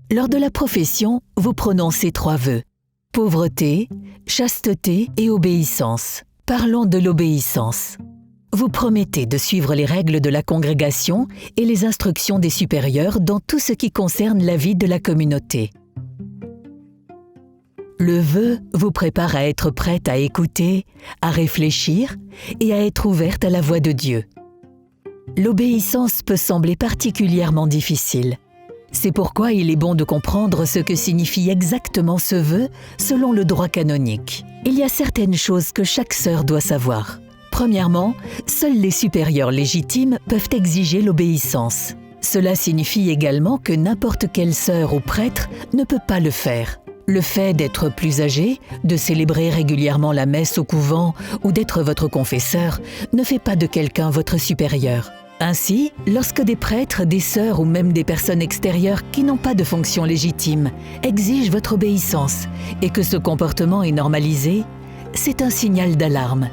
Lors de la profession, vous prononcez 3 vœux. Pauvreté, chasteté et obéissance. Parlons de l'obéissance. Vous promettez de suivre les règles de la congrégation et les instructions des supérieurs dans tout ce qui concerne la vie de la communauté. Le vœu vous prépare à être prête à écouter, à réfléchir et à être ouverte à la voix de Dieu. L'obéissance peut sembler particulièrement difficile. C'est pourquoi il est bon de comprendre ce que signifie exactement ce vœu selon le droit canonique. Il y a certaines choses que chaque sœur doit savoir. Premièrement, seuls les supérieurs légitimes peuvent exiger l'obéissance. Cela signifie également que n'importe quelle sœur ou prêtre ne peut pas le faire. Le fait d'être plus âgé, de célébrer régulièrement la messe au couvent ou d'être votre confesseur ne fait pas de quelqu'un votre supérieur. Ainsi, lorsque des prêtres, des sœurs ou même des personnes extérieures qui n'ont pas de fonction légitime exigent votre obéissance et que ce comportement est normalisé, c'est un signal d'alarme.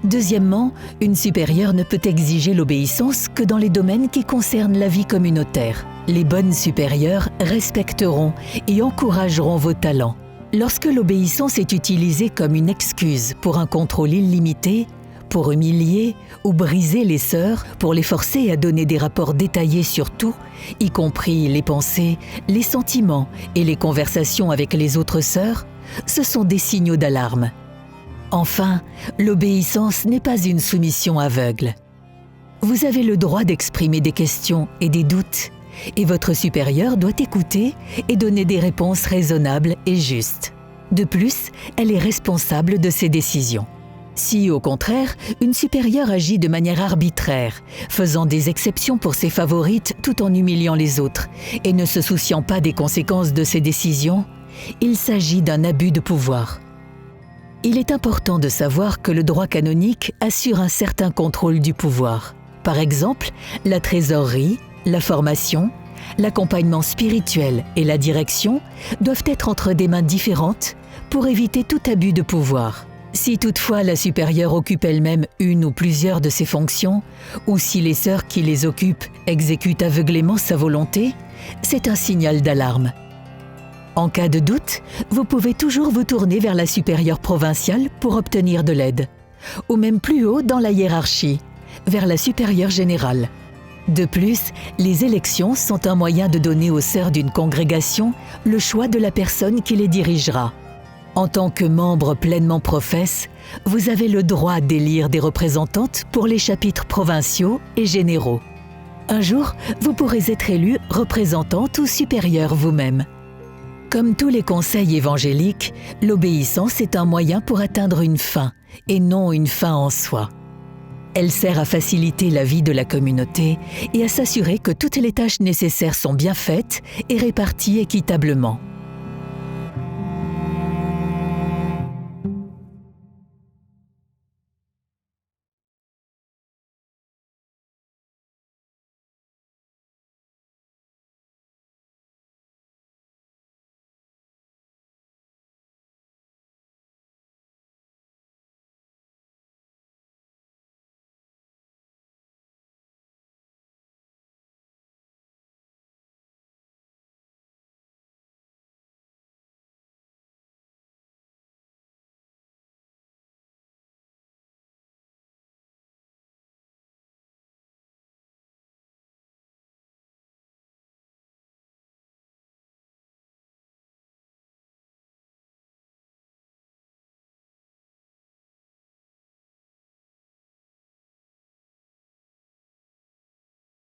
Deuxièmement, une supérieure ne peut exiger l'obéissance que dans les domaines qui concernent la vie communautaire. Les bonnes supérieures respecteront et encourageront vos talents. Lorsque l'obéissance est utilisée comme une excuse pour un contrôle illimité, pour humilier ou briser les sœurs, pour les forcer à donner des rapports détaillés sur tout, y compris les pensées, les sentiments et les conversations avec les autres sœurs, ce sont des signaux d'alarme. Enfin, l'obéissance n'est pas une soumission aveugle. Vous avez le droit d'exprimer des questions et des doutes, et votre supérieure doit écouter et donner des réponses raisonnables et justes. De plus, elle est responsable de ses décisions. Si, au contraire, une supérieure agit de manière arbitraire, faisant des exceptions pour ses favorites tout en humiliant les autres et ne se souciant pas des conséquences de ses décisions, il s'agit d'un abus de pouvoir. Il est important de savoir que le droit canonique assure un certain contrôle du pouvoir. Par exemple, la trésorerie, la formation, l'accompagnement spirituel et la direction doivent être entre des mains différentes pour éviter tout abus de pouvoir. Si toutefois la supérieure occupe elle-même une ou plusieurs de ces fonctions, ou si les sœurs qui les occupent exécutent aveuglément sa volonté, c'est un signal d'alarme. En cas de doute, vous pouvez toujours vous tourner vers la supérieure provinciale pour obtenir de l'aide, ou même plus haut dans la hiérarchie, vers la supérieure générale. De plus, les élections sont un moyen de donner aux sœurs d'une congrégation le choix de la personne qui les dirigera. En tant que membre pleinement professe, vous avez le droit d'élire des représentantes pour les chapitres provinciaux et généraux. Un jour, vous pourrez être élu représentante ou supérieure vous-même. Comme tous les conseils évangéliques, l'obéissance est un moyen pour atteindre une fin, et non une fin en soi. Elle sert à faciliter la vie de la communauté et à s'assurer que toutes les tâches nécessaires sont bien faites et réparties équitablement.